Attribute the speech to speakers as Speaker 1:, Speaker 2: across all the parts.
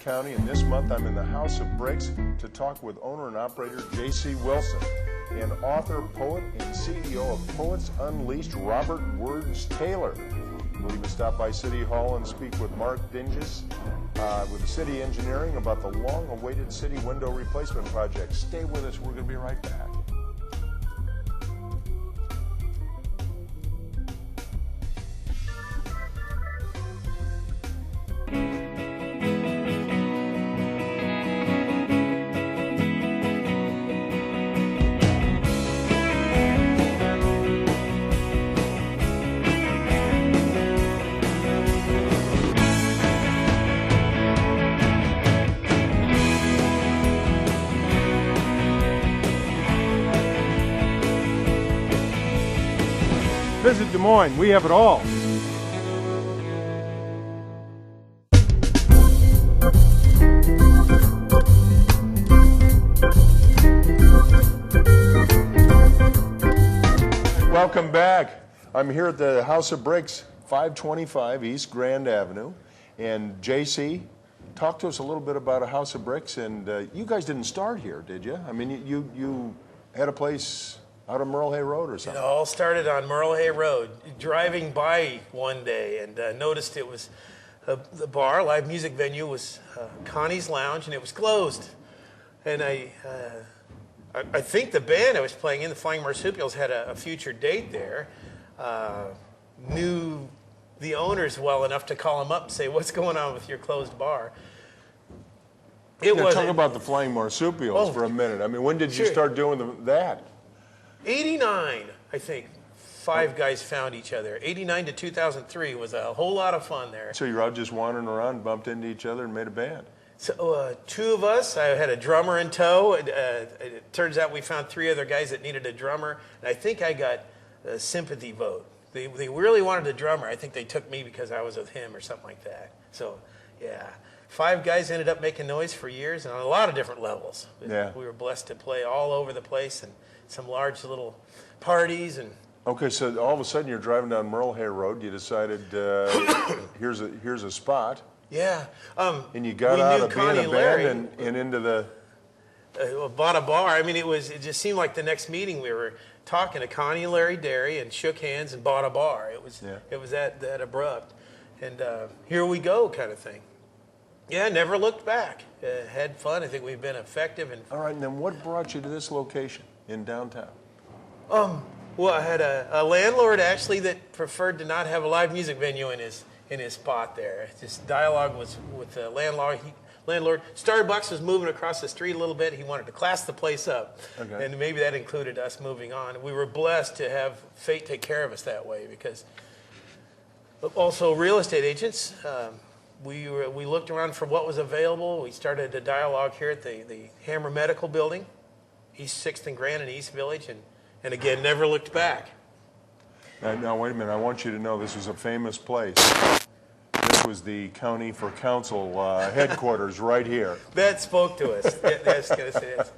Speaker 1: Cownie, and this month I'm in the House of Bricks to talk with owner and operator J.C. Wilson and author, poet, and CEO of Poets Unleashed, Robert Words Taylor. We'll even stop by City Hall and speak with Mark Dinges with City Engineering about the long-awaited city window replacement project. Stay with us. We're going to be right back. Visit Des Moines, we have it all. Welcome back. I'm here at the House of Bricks, 525 East Grand Avenue. And JC, talk to us a little bit about a House of Bricks. And you guys didn't start here, did you? I mean, you had a place out of Merle Hay Road or something?
Speaker 2: It all started on Merle Hay Road. Driving by one day and noticed it was the bar, live music venue, was Connie's Lounge, and it was closed. And I think the band I was playing in, the Flying Marsupials, had a future date there. Knew the owners well enough to call them up and say, "What's going on with your closed bar?"
Speaker 1: Talk about the Flying Marsupials for a minute. I mean, when did you start doing that?
Speaker 2: 89, I think. Five guys found each other. 89 to 2003 was a whole lot of fun there.
Speaker 1: So you're out just wandering around, bumped into each other, and made a band.
Speaker 2: So two of us, I had a drummer in tow. It turns out we found three other guys that needed a drummer, and I think I got a sympathy vote. They really wanted a drummer. I think they took me because I was with him or something like that. So, yeah. Five guys ended up making noise for years and on a lot of different levels.
Speaker 1: Yeah.
Speaker 2: We were blessed to play all over the place and some large little parties. And
Speaker 1: okay, so all of a sudden you're driving down Merle Hay Road. You decided here's a spot.
Speaker 2: Yeah.
Speaker 1: And you got out of being a band and into the
Speaker 2: bought a bar. I mean, it just seemed like the next meeting we were talking to Connie and Larry Derry and shook hands and bought a bar. It was that abrupt, and here we go kind of thing. Yeah, never looked back. Had fun. I think we've been effective. And
Speaker 1: all right, and then what brought you to this location in downtown?
Speaker 2: Well, I had a landlord actually that preferred to not have a live music venue in his spot there. Just dialogue was with the landlord. Starbucks was moving across the street a little bit. He wanted to class the place up, and maybe that included us moving on. We were blessed to have fate take care of us that way because also real estate agents. We looked around for what was available. We started a dialogue here at the Hammer Medical Building, East 6th and Grand in East Village, and again, never looked back.
Speaker 1: Now, wait a minute. I want you to know this was a famous place. This was the County for Council headquarters right here.
Speaker 2: That spoke to us. That's going to say it.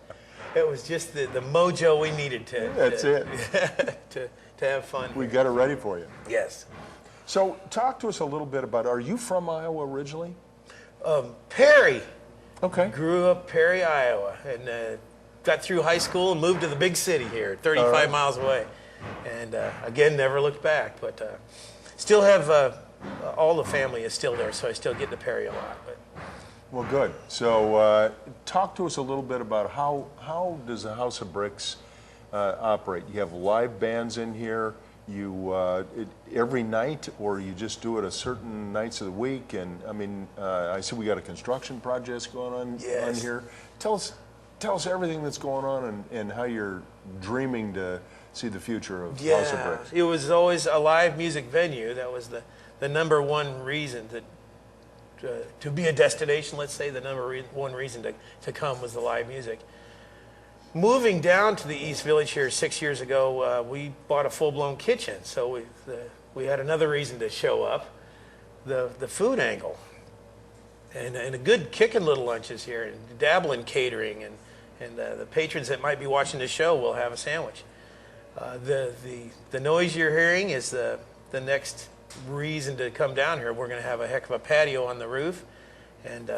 Speaker 2: It was just the mojo we needed to have fun.
Speaker 1: We got it ready for you.
Speaker 2: Yes.
Speaker 1: So talk to us a little bit about, are you from Iowa originally?
Speaker 2: Perry.
Speaker 1: Okay.
Speaker 2: Grew up Perry, Iowa, and got through high school and moved to the big city here, 35 miles away. And again, never looked back, but still have, all the family is still there, so I still get to Perry a lot. But.
Speaker 1: Well, good. So talk to us a little bit about how does the House of Bricks operate? You have live bands in here. You every night, or you just do it a certain nights of the week? And I mean, I see we got a construction project going on here. Tell us everything that's going on and how you're dreaming to see the future of House of Bricks.
Speaker 2: It was always a live music venue. That was the number one reason to be a destination. Let's say the number one reason to come was the live music. Moving down to the East Village here 6 years ago, we bought a full-blown kitchen, so we had another reason to show up, the food angle, and a good kicking little lunches here, and dabble in catering, and the patrons that might be watching the show will have a sandwich. The noise you're hearing is the next reason to come down here. We're going to have a heck of a patio on the roof, and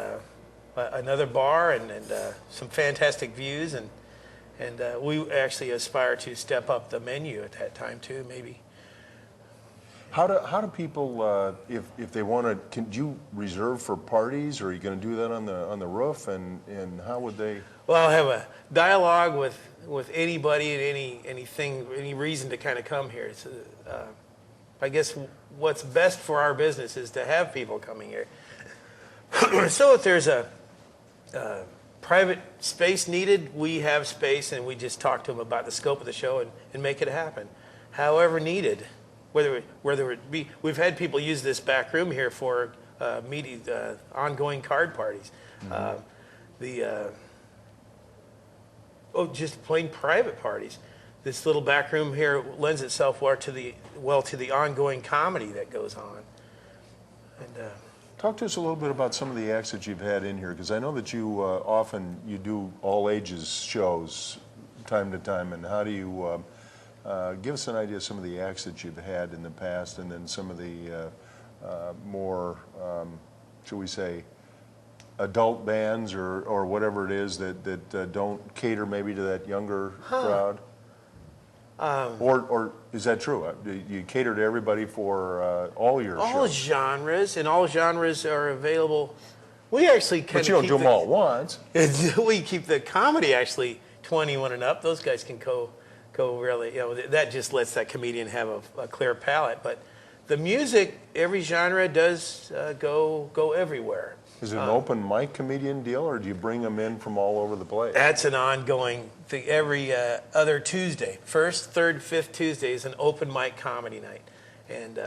Speaker 2: another bar and some fantastic views, and we actually aspire to step up the menu at that time too, maybe.
Speaker 1: How do people, if they want to, can you reserve for parties, or are you going to do that on the roof, and how would they?
Speaker 2: Well, I'll have a dialogue with anybody and anything, any reason to kind of come here. It's, I guess what's best for our business is to have people coming here. So if there's a private space needed, we have space, and we just talk to them about the scope of the show and make it happen, however needed. Whether it be, we've had people use this back room here for meeting, ongoing card parties. Just plain private parties. This little back room here lends itself well to the ongoing comedy that goes on. And
Speaker 1: talk to us a little bit about some of the acts that you've had in here, because I know that you often do all ages shows time to time, and how do you give us an idea of some of the acts that you've had in the past, and then some of the more, shall we say, adult bands or whatever it is that don't cater maybe to that younger crowd? Or is that true? You cater to everybody for all your shows?
Speaker 2: all genres, and all genres are available. We actually kind of
Speaker 1: But you don't do them all at once.
Speaker 2: We keep the comedy actually 21 and up. Those guys can go really, that just lets that comedian have a clear palette. But the music, every genre does go everywhere.
Speaker 1: Is it an open mic comedian deal, or do you bring them in from all over the place?
Speaker 2: That's an ongoing thing. Every other Tuesday, first, third, fifth Tuesday is an open mic comedy night, and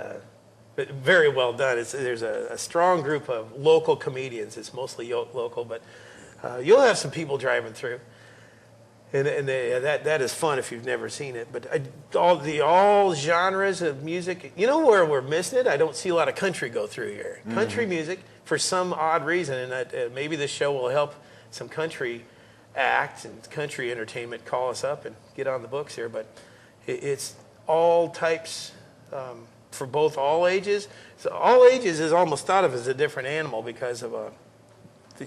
Speaker 2: but very well done. There's a strong group of local comedians. It's mostly local, but you'll have some people driving through. And that is fun if you've never seen it. But all genres of music. You know where we're missing it? I don't see a lot of country go through here. Mm-hmm. Country music, for some odd reason, and maybe this show will help some country acts and country entertainment call us up and get on the books here. But it's all types for both all ages. So all ages is almost thought of as a different animal because of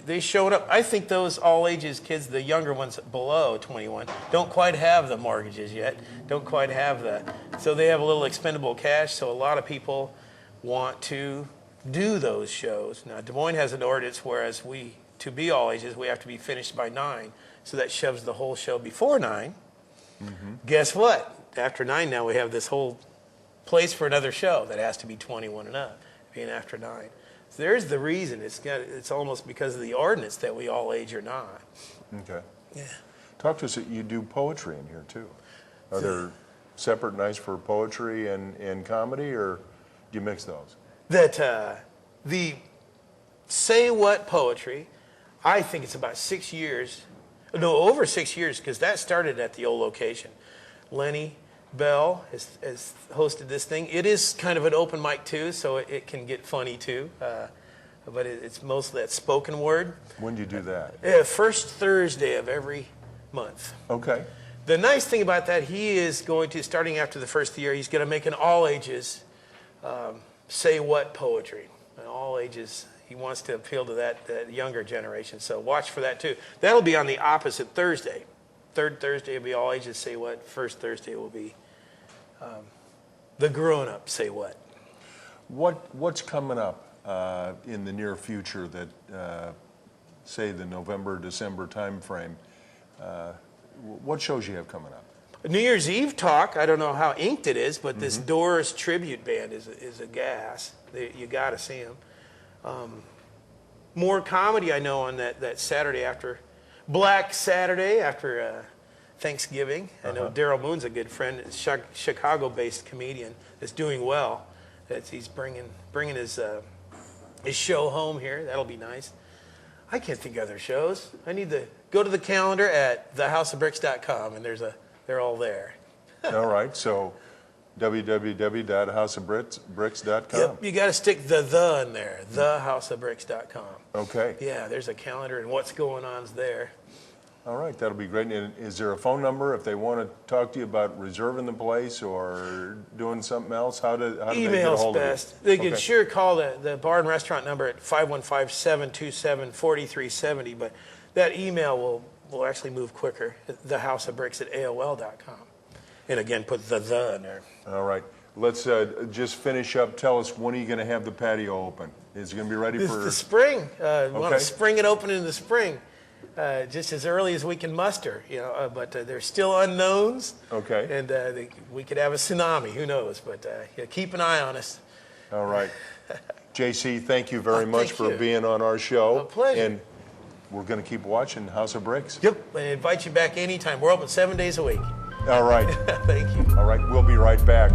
Speaker 2: they showed up. I think those all ages kids, the younger ones below 21, don't quite have the mortgages yet, don't quite have so they have a little expendable cash, so a lot of people want to do those shows. Now, Des Moines has an ordinance, whereas to be all ages, we have to be finished by 9, so that shoves the whole show before 9. Mm-hmm. Guess what? After 9 now, we have this whole place for another show that has to be 21 and up, being after 9. So there's the reason. It's almost because of the ordinance that we all age or not.
Speaker 1: Okay.
Speaker 2: Yeah.
Speaker 1: Talk to us. You do poetry in here too. Are there separate nights for poetry and comedy, or do you mix those?
Speaker 2: The Say What poetry, I think it's about 6 years. No, over 6 years, because that started at the old location. Lenny Bell has hosted this thing. It is kind of an open mic too, so it can get funny too. But it's mostly that spoken word.
Speaker 1: When do you do that?
Speaker 2: First Thursday of every month.
Speaker 1: Okay.
Speaker 2: The nice thing about that, he is going to, starting after the first year, he's going to make an all ages say what poetry. An all ages. He wants to appeal to that younger generation. So watch for that too. That'll be on the opposite Thursday. Third Thursday will be all ages say what. First Thursday will be the grown-up say what.
Speaker 1: What's coming up in the near future that, say, the November, December time frame? What shows you have coming up?
Speaker 2: New Year's Eve talk. I don't know how inked it is, but this Doors tribute band is a gas. You got to see them. More comedy I know on that Saturday after. Black Saturday after Thanksgiving. I know Daryl Moon's a good friend, Chicago-based comedian that's doing well. He's bringing his show home here. That'll be nice. I can't think of other shows. I need to go to the calendar at thehouseofbricks.com, and they're all there.
Speaker 1: All right, so www.houseofbricks.com.
Speaker 2: Yep, you got to stick the in there, thehouseofbricks.com.
Speaker 1: Okay.
Speaker 2: Yeah, there's a calendar, and what's going on's there.
Speaker 1: All right, that'll be great. And is there a phone number if they want to talk to you about reserving the place or doing something else? How do they get a
Speaker 2: Email's
Speaker 1: hold of you?
Speaker 2: best. They can
Speaker 1: Okay.
Speaker 2: sure call the bar and restaurant number at 515-727-4370, but that email will actually move quicker, thehouseofbricks@AOL.com. And again, put the in there.
Speaker 1: All right. Let's just finish up. Tell us, when are you going to have the patio open? Is it going to be ready for...
Speaker 2: The spring. We want
Speaker 1: Okay.
Speaker 2: to spring it open in the spring, just as early as we can muster. But there's still unknowns.
Speaker 1: Okay.
Speaker 2: And we could have a tsunami. Who knows? But keep an eye on us.
Speaker 1: All right. JC, thank you very much
Speaker 2: thank
Speaker 1: for
Speaker 2: you.
Speaker 1: being on our show.
Speaker 2: A pleasure.
Speaker 1: And we're going to keep watching House of Bricks.
Speaker 2: Yep. I invite you back anytime. We're open 7 days a week.
Speaker 1: All right.
Speaker 2: Thank you.
Speaker 1: All right. We'll be right back.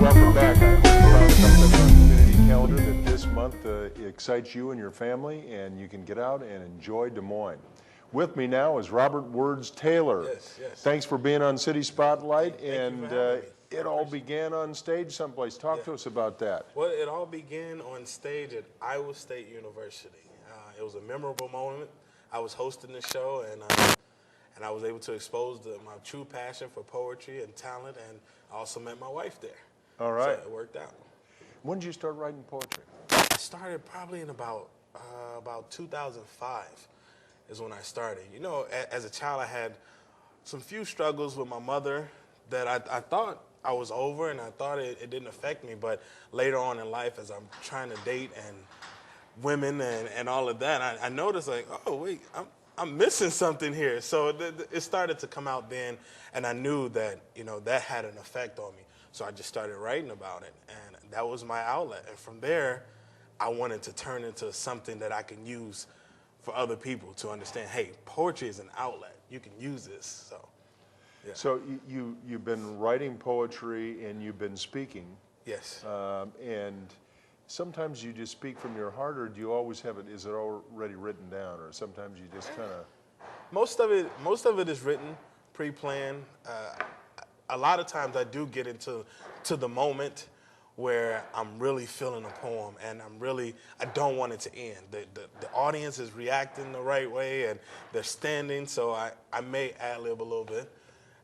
Speaker 1: Welcome back. I hope you found something on the community calendar that this month excites you and your family, and you can get out and enjoy Des Moines. With me now is Robert Words Taylor.
Speaker 3: Yes, yes.
Speaker 1: Thanks for being on City Spotlight,
Speaker 3: Thank you
Speaker 1: and
Speaker 3: for having me.
Speaker 1: it all began on stage someplace. Talk to us about that.
Speaker 3: Well, it all began on stage at Iowa State University. It was a memorable moment. I was hosting the show, and I was able to expose my true passion for poetry and talent, and I also met my wife there.
Speaker 1: All right.
Speaker 3: So it worked out.
Speaker 1: When did you start writing poetry?
Speaker 3: I started probably in about 2005 is when I started. You know, as a child, I had some few struggles with my mother that I thought I was over, and I thought it didn't affect me. But later on in life, as I'm trying to date and women and all of that, I noticed like, oh wait, I'm missing something here. So it started to come out then, and I knew that that had an effect on me. So I just started writing about it, and that was my outlet. And from there, I wanted to turn into something that I can use for other people to understand, hey, poetry is an outlet. You can use this. So, yeah.
Speaker 1: So you've been writing poetry and you've been speaking.
Speaker 3: Yes.
Speaker 1: And sometimes you just speak from your heart, or do you always have it? Is it already written down, or sometimes you just kind of?
Speaker 3: Most of it is written, pre-planned. A lot of times I do get into the moment where I'm really feeling a poem, and I don't want it to end. The audience is reacting the right way, and they're standing, so I may ad-lib a little bit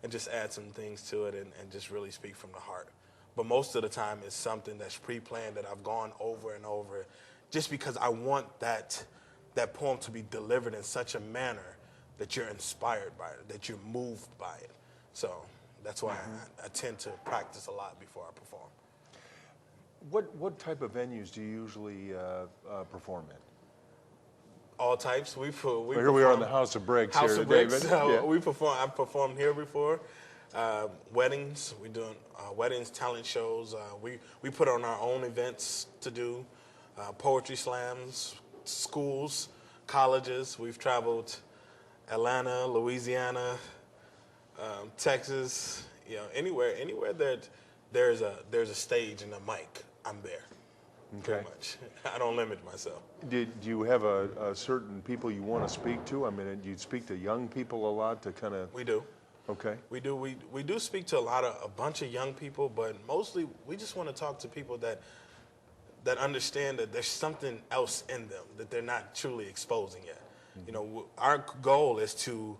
Speaker 3: and just add some things to it and just really speak from the heart. But most of the time it's something that's pre-planned that I've gone over and over just because I want that poem to be delivered in such a manner that you're inspired by it, that you're moved by it. So that's why I tend to practice a lot before I perform.
Speaker 1: What type of venues do you usually perform in?
Speaker 3: All types.
Speaker 1: Here we are in the House of Bricks.
Speaker 3: House
Speaker 1: here
Speaker 3: of
Speaker 1: today,
Speaker 3: Bricks.
Speaker 1: yeah.
Speaker 3: I've performed here before. Weddings. We're doing weddings, talent shows. We put on our own events to do. Poetry slams, schools, colleges. We've traveled Atlanta, Louisiana, Texas. Anywhere that there's a stage and a mic, I'm there.
Speaker 1: Okay.
Speaker 3: Pretty much. I don't limit myself.
Speaker 1: Do you have a certain people you want to speak to? I mean, do you speak to young people a lot to kind of?
Speaker 3: We do.
Speaker 1: Okay.
Speaker 3: We do. We do speak to a bunch of young people, but mostly we just want to talk to people that understand that there's something else in them that they're not truly exposing yet. Mm-hmm. Our goal is to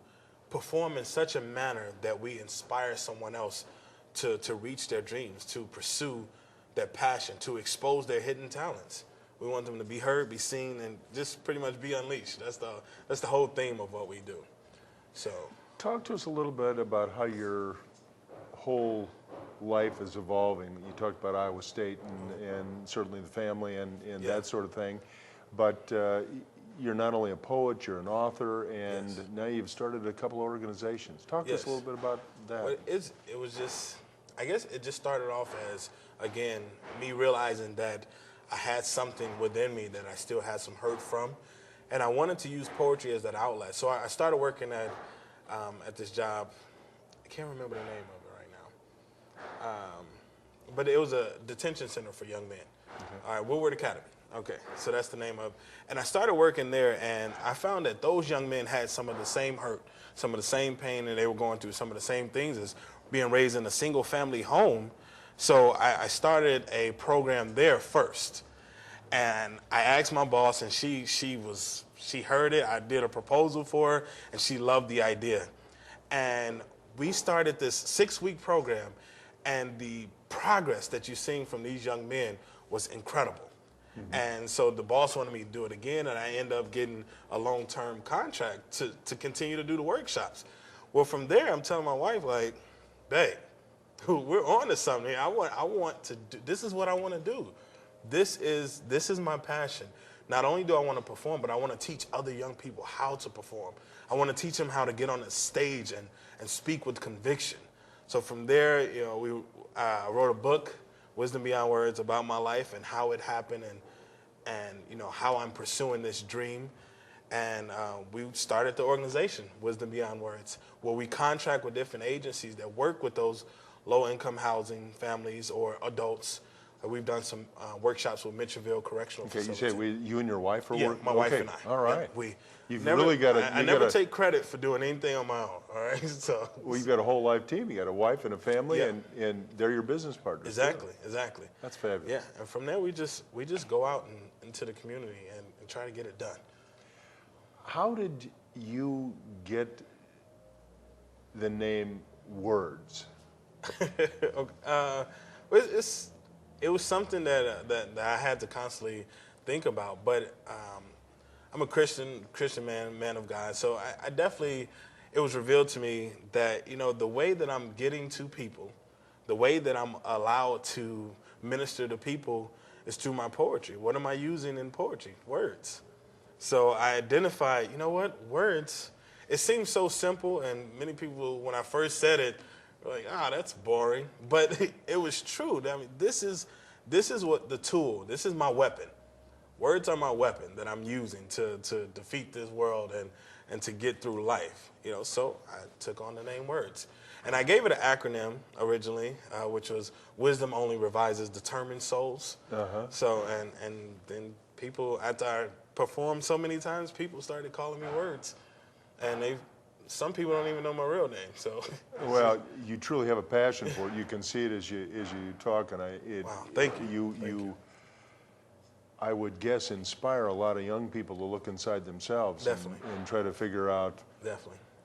Speaker 3: perform in such a manner that we inspire someone else to reach their dreams, to pursue their passion, to expose their hidden talents. We want them to be heard, be seen, and just pretty much be unleashed. That's the whole theme of what we do. So,
Speaker 1: talk to us a little bit about how your whole life is evolving. You talked about Iowa State and certainly the family and that sort of thing, but you're not only a poet, you're an author, and now you've started a couple of organizations. Talk to us a little bit about that.
Speaker 3: Well, it was just I guess it just started off as, again, me realizing that I had something within me that I still had some hurt from, and I wanted to use poetry as that outlet. So I started working at this job. I can't remember the name of it right now, but it was a detention center for young men. All right, Woodward Academy. Okay, so that's the name of. And I started working there, and I found that those young men had some of the same hurt, some of the same pain, and they were going through some of the same things as being raised in a single-family home. So I started a program there first, and I asked my boss, and she heard it. I did a proposal for her, and she loved the idea. And we started this 6-week program, and the progress that you're seeing from these young men was incredible. And so the boss wanted me to do it again, and I ended up getting a long-term contract to continue to do the workshops. Well, from there, I'm telling my wife, like, babe, we're on to something here. I want to do, this is what I want to do. This is my passion. Not only do I want to perform, but I want to teach other young people how to perform. I want to teach them how to get on the stage and speak with conviction. So from there, I wrote a book, Wisdom Beyond Words, about my life and how it happened and how I'm pursuing this dream. And we started the organization, Wisdom Beyond Words, where we contract with different agencies that work with those low-income housing families or adults. We've done some workshops with Mitchellville Correctional Facility.
Speaker 1: You say you and your wife are working?
Speaker 3: My wife and I.
Speaker 1: All right.
Speaker 3: Yeah,
Speaker 1: You've really got
Speaker 3: I never take credit for doing anything on my own. All right. So.
Speaker 1: Well, you've got a whole life team. You got a wife and a family,
Speaker 3: Yeah.
Speaker 1: and they're your business partners.
Speaker 3: Exactly.
Speaker 1: too.
Speaker 3: Exactly.
Speaker 1: That's fabulous.
Speaker 3: Yeah. And from there, we just go out into the community and try to get it done. How
Speaker 1: did you get the name Words?
Speaker 3: It was something that I had to constantly think about. But I'm a Christian man of God. So I definitely, it was revealed to me that, the way that I'm getting to people, the way that I'm allowed to minister to people is through my poetry. What am I using in poetry? Words. So I identified, words, it seems so simple, and many people, when I first said it, were like, that's boring. But it was true. I mean, this is what the tool, this is my weapon. Words are my weapon that I'm using to defeat this world and to get through life. So I took on the name Words. And I gave it an acronym originally, which was Wisdom Only Revises Determined Souls. Uh-huh. So, and then people, after I performed so many times, people started calling me Words. And some people don't even know my real name. So,
Speaker 1: well, you truly have a passion for it. You can see it as you talk, and
Speaker 3: wow, thank you.
Speaker 1: Thank you. I would guess inspire a lot of young people to look inside themselves and try to figure out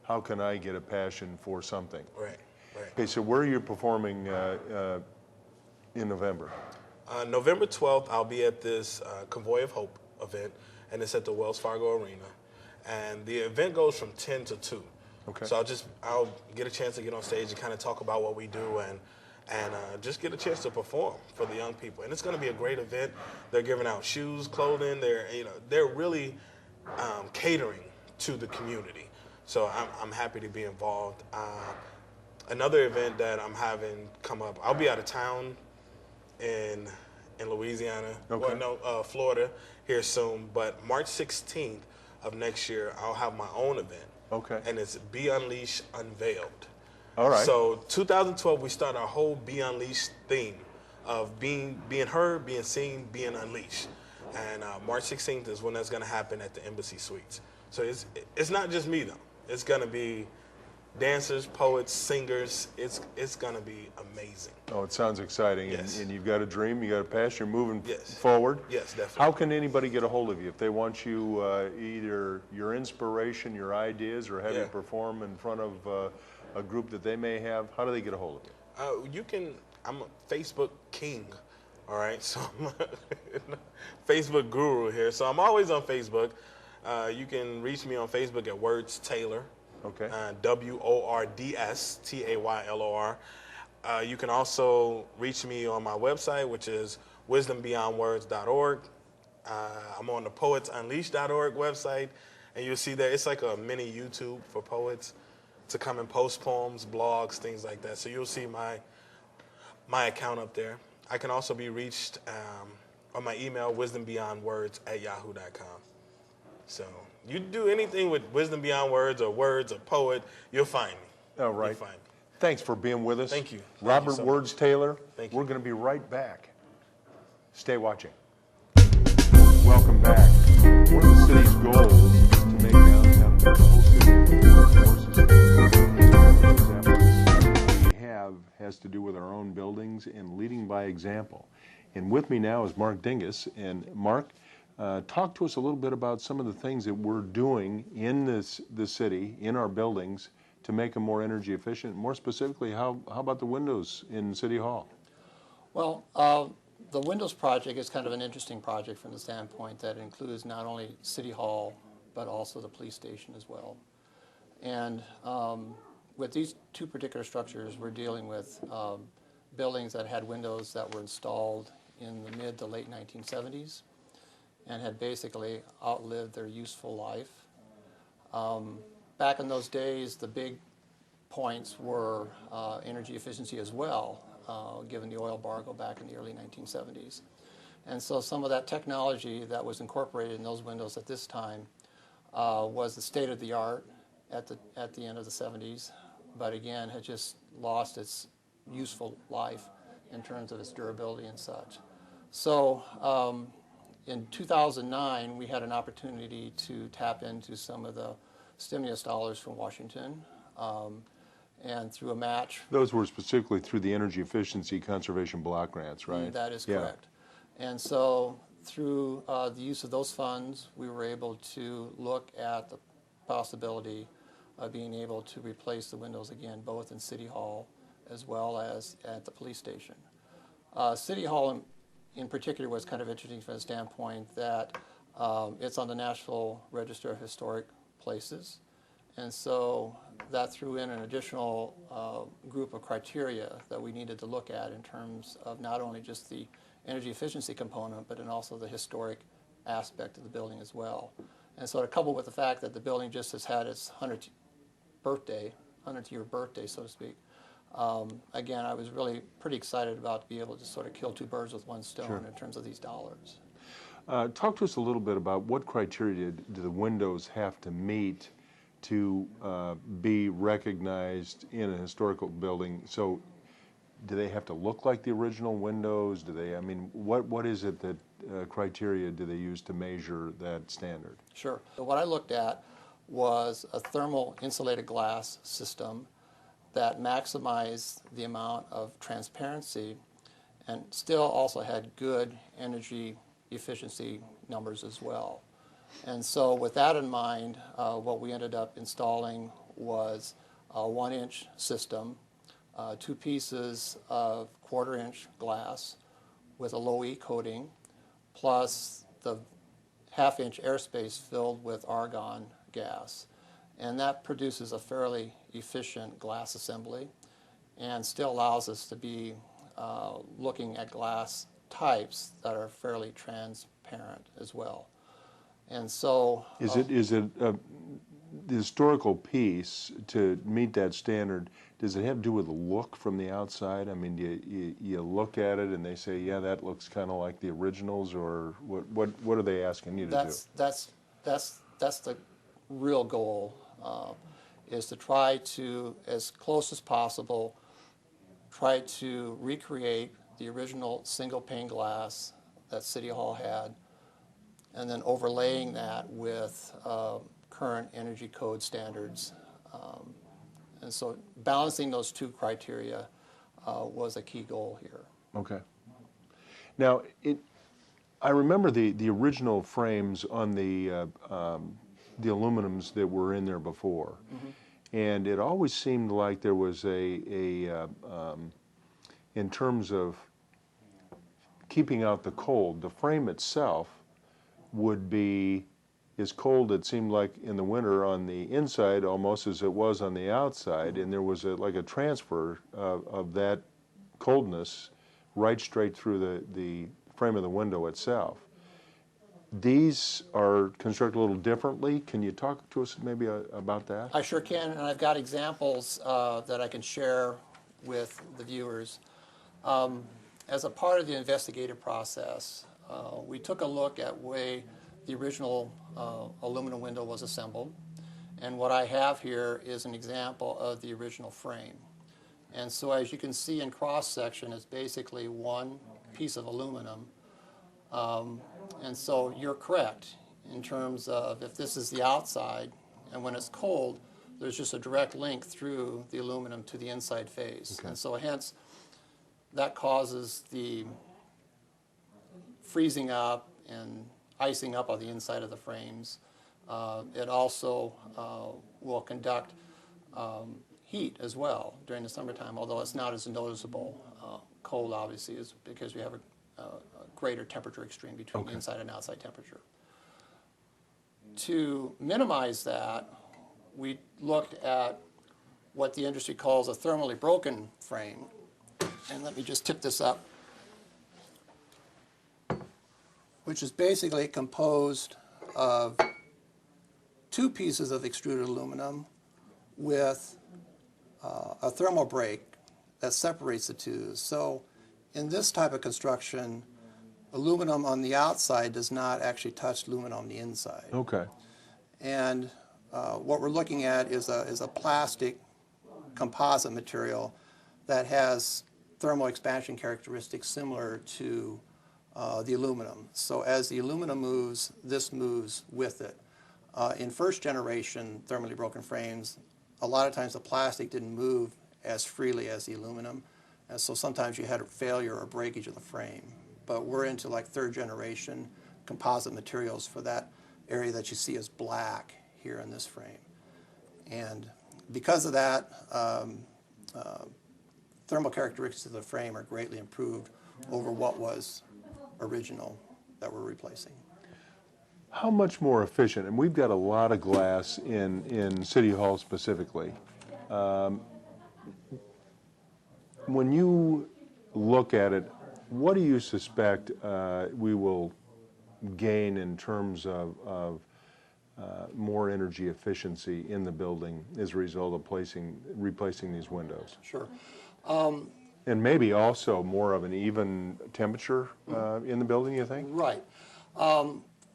Speaker 1: how can I get a passion for something.
Speaker 3: Right.
Speaker 1: Okay, so where are you performing in November?
Speaker 3: November 12th, I'll be at this Convoy of Hope event, and it's at the Wells Fargo Arena. And the event goes from 10 to 2. Okay. So I'll get a chance to get on stage and kind of talk about what we do and just get a chance to perform for the young people. And it's going to be a great event. They're giving out shoes, clothing. They're really catering to the community. So I'm happy to be involved. Another event that I'm having come up, I'll be out of town in Louisiana, Florida here soon. But March 16th of next year, I'll have my own event. Okay. And it's Be Unleashed Unveiled. All right. So 2012, we started our whole Be Unleashed theme of being heard, being seen, being unleashed. And March 16th is when that's going to happen at the Embassy Suites. So it's not just me, though. It's going to be dancers, poets, singers. It's going to be amazing. Oh,
Speaker 1: it sounds exciting.
Speaker 3: Yes.
Speaker 1: And you've got a dream, you've got a passion, you're moving
Speaker 3: yes.
Speaker 1: forward.
Speaker 3: Yes, definitely.
Speaker 1: How can anybody get a hold of you if they want you, either your inspiration, your ideas, or have you perform in front of a group that they may have? How do they get a hold of you?
Speaker 3: I'm a Facebook king, all right? So I'm a Facebook guru here. So I'm always on Facebook. You can reach me on Facebook at Words Taylor. Okay. WORDS TAYLOR. You can also reach me on my website, which is wisdombeyondwords.org. I'm on the poetsunleashed.org website, and you'll see that it's like a mini YouTube for poets to come and post poems, blogs, things like that. So you'll see my my account up there. I can also be reached on my email, wisdombeyondwords@yahoo.com. So you do anything with Wisdom Beyond Words or Poet, you'll find me.
Speaker 1: All right.
Speaker 3: You'll find me.
Speaker 1: Thanks for being with us.
Speaker 3: Thank you.
Speaker 1: Robert
Speaker 3: Thank you so
Speaker 1: Words
Speaker 3: much.
Speaker 1: Taylor.
Speaker 3: Thank you.
Speaker 1: We're going to be right back. Stay watching. Welcome back. One of the city's goals is to make downtown the whole city more sustainable. We have has to do with our own buildings and leading by example. And with me now is Mark Dingus. And Mark, talk to us a little bit about some of the things that we're doing in the city, in our buildings, to make them more energy efficient. More specifically, how about the windows in City Hall?
Speaker 4: Well, the Windows project is kind of an interesting project from the standpoint that it includes not only City Hall, but also the police station as well. And with these two particular structures, we're dealing with buildings that had windows that were installed in the mid to late 1970s and had basically outlived their useful life. Back in those days, the big points were energy efficiency as well, given the oil embargo back in the early 1970s. And so some of that technology that was incorporated in those windows at this time was the state of the art at the end of the 70s, but again had just lost its useful life in terms of its durability and such. So in 2009, we had an opportunity to tap into some of the stimulus dollars from Washington, and through a match.
Speaker 1: Those were specifically through the Energy Efficiency Conservation Block Grants, right?
Speaker 4: That is
Speaker 1: Yeah.
Speaker 4: correct. And so through the use of those funds, we were able to look at the possibility of being able to replace the windows again, both in City Hall as well as at the police station. City Hall in particular was kind of interesting from the standpoint that it's on the National Register of Historic Places. And so that threw in an additional group of criteria that we needed to look at in terms of not only just the energy efficiency component, but also the historic aspect of the building as well. And so to couple with the fact that the building just has had its 100th year birthday, so to speak, again, I was really pretty excited about to be able to sort of kill two birds with one stone. Sure. In terms of these dollars.
Speaker 1: Talk to us a little bit about what criteria do the windows have to meet to be recognized in a historical building? So do they have to look like the original windows? Do they, I mean, what is it that criteria do they use to measure that standard?
Speaker 4: Sure. So what I looked at was a thermal insulated glass system that maximized the amount of transparency and still also had good energy efficiency numbers as well. And so with that in mind, what we ended up installing was a 1-inch system, 2 pieces of 1/4-inch glass with a low E coating, plus the 1/2-inch airspace filled with argon gas. And that produces a fairly efficient glass assembly and still allows us to be looking at glass types that are fairly transparent as well. And so
Speaker 1: is it the historical piece to meet that standard? Does it have to do with the look from the outside? I mean, you look at it and they say, yeah, that looks kind of like the originals, or what are they asking you to do?
Speaker 4: That's the real goal, is to try to, as close as possible, try to recreate the original single pane glass that City Hall had, and then overlaying that with current energy code standards. And so balancing those two criteria was a key goal here.
Speaker 1: Okay. Now, I remember the original frames on the aluminums that were in there before. Mm-hmm. And it always seemed like there was in terms of keeping out the cold, the frame itself would be as cold, it seemed like, in the winter on the inside almost as it was on the outside, and there was like a transfer of that coldness right straight through the frame of the window itself. These are constructed a little differently. Can you talk to us maybe about that?
Speaker 4: I sure can, and I've got examples that I can share with the viewers. As a part of the investigative process, we took a look at the way the original aluminum window was assembled. And what I have here is an example of the original frame. And so as you can see in cross-section, it's basically one piece of aluminum. And so you're correct in terms of if this is the outside, and when it's cold, there's just a direct link through the aluminum to the inside face. Okay. And so hence, that causes the freezing up and icing up of the inside of the frames. It also will conduct heat as well during the summertime, although it's not as noticeable. Cold, obviously, is because we have a greater temperature extreme between the inside and outside temperature. To minimize that, we looked at what the industry calls a thermally broken frame. And let me just tip this up, which is basically composed of two pieces of extruded aluminum with a thermal break that separates the two. So in this type of construction, aluminum on the outside does not actually touch aluminum on the inside.
Speaker 1: Okay.
Speaker 4: And what we're looking at is a plastic composite material that has thermal expansion characteristics similar to the aluminum. So as the aluminum moves, this moves with it. In first generation thermally broken frames, a lot of times the plastic didn't move as freely as the aluminum, and so sometimes you had a failure or breakage of the frame. But we're into like third generation composite materials for that area that you see as black here in this frame. And because of that, thermal characteristics of the frame are greatly improved over what was original that we're replacing.
Speaker 1: How much more efficient, and we've got a lot of glass in City Hall specifically. When you look at it, what do you suspect we will gain in terms of more energy efficiency in the building as a result of replacing these windows?
Speaker 4: Sure.
Speaker 1: And maybe also more of an even temperature in the building, you think?
Speaker 4: Right.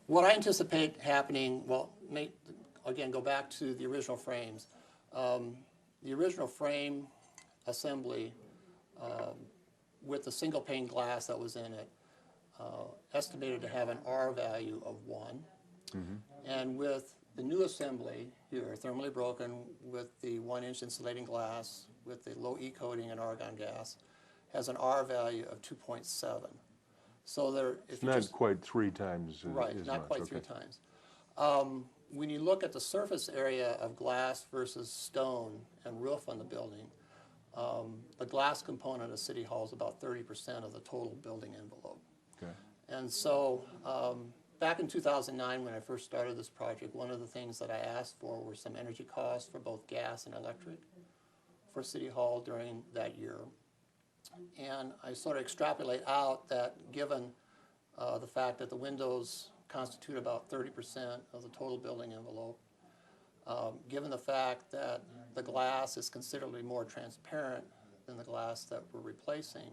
Speaker 4: What I anticipate happening, well, again, go back to the original frames. The original frame assembly with the single pane glass that was in it, estimated to have an R value of 1. Mm-hmm. And with the new assembly here, thermally broken with the 1-inch insulating glass with the low E coating and argon gas, has an R value of 2.7. So there, if you
Speaker 1: not quite 3 times
Speaker 4: right,
Speaker 1: as
Speaker 4: not
Speaker 1: much.
Speaker 4: quite
Speaker 1: Okay.
Speaker 4: 3 times. When you look at the surface area of glass versus stone and roof on the building, the glass component of City Hall is about 30% of the total building envelope.
Speaker 1: Okay.
Speaker 4: And so back in 2009 when I first started this project, one of the things that I asked for were some energy costs for both gas and electric for City Hall during that year. And I sort of extrapolate out that given the fact that the windows constitute about 30% of the total building envelope, given the fact that the glass is considerably more transparent than the glass that we're replacing,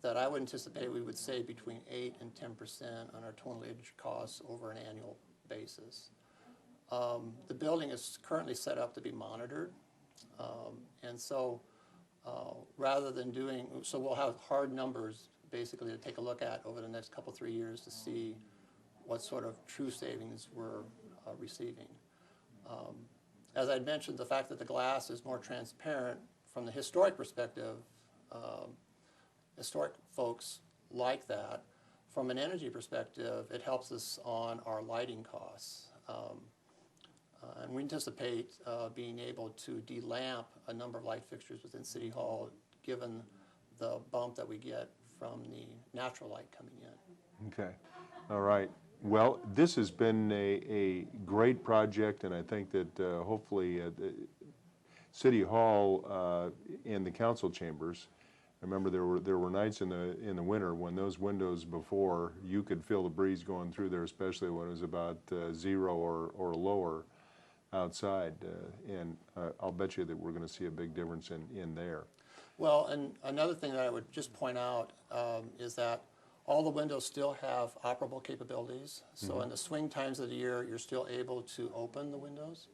Speaker 4: that I would anticipate we would save between 8 and 10% on our total energy costs over an annual basis. The building is currently set up to be monitored, and so rather than so we'll have hard numbers basically to take a look at over the next couple, 3 years to see what sort of true savings we're receiving. As I mentioned, the fact that the glass is more transparent from the historic perspective, historic folks like that. From an energy perspective, it helps us on our lighting costs. And we anticipate being able to delamp a number of light fixtures within City Hall given the bump that we get from the natural light coming in.
Speaker 1: Okay. All right. Well, this has been a great project, and I think that hopefully City Hall and the council chambers. I remember there were nights in the winter when those windows before you could feel the breeze going through there, especially when it was about 0 or lower outside, and I'll bet you that we're going to see a big difference in there.
Speaker 4: Well, and another thing that I would just point out is that all the windows still have operable capabilities. So in the swing times of the year, you're still able to open the windows.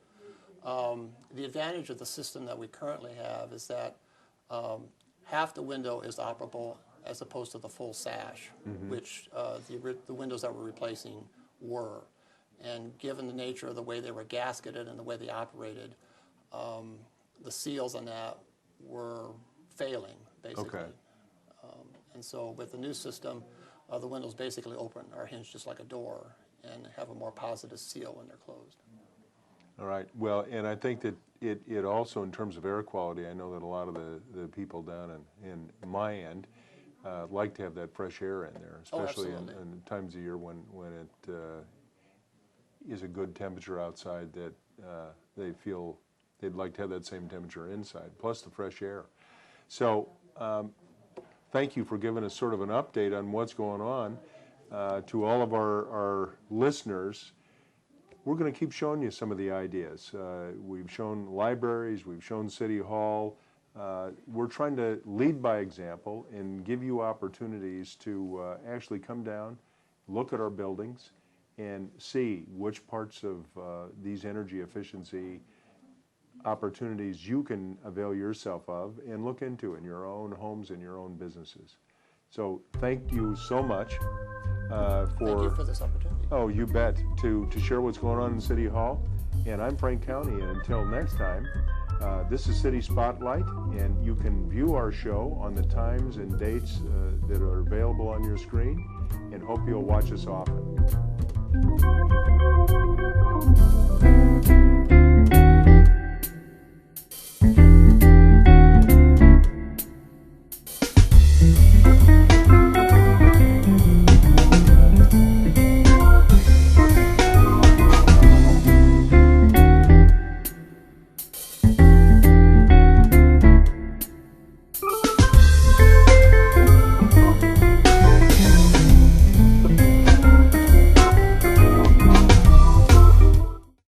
Speaker 4: The advantage of the system that we currently have is that half the window is operable as opposed to the full sash, which the windows that we're replacing were. And given the nature of the way they were gasketed and the way they operated, the seals on that were failing, basically.
Speaker 1: Okay.
Speaker 4: And so with the new system, the windows basically open or hinge just like a door and have a more positive seal when they're closed.
Speaker 1: All right. Well, and I think that it also, in terms of air quality, I know that a lot of the people down in my end like to have that fresh air in there, especially in times of year when it is a good temperature outside, that they feel they'd like to have that same temperature inside, plus the fresh air. So thank you for giving us sort of an update on what's going on. To all of our listeners, we're going to keep showing you some of the ideas. We've shown libraries, we've shown City Hall. We're trying to lead by example and give you opportunities to actually come down, look at our buildings, and see which parts of these energy efficiency opportunities you can avail yourself of and look into in your own homes and your own businesses. So thank you so much
Speaker 4: Thank you for this opportunity.
Speaker 1: Oh, you bet, to share what's going on in City Hall. And I'm Frank Cownie, and until next time, this is City Spotlight, and you can view our show on the times and dates that are available on your screen, and hope you'll watch us often.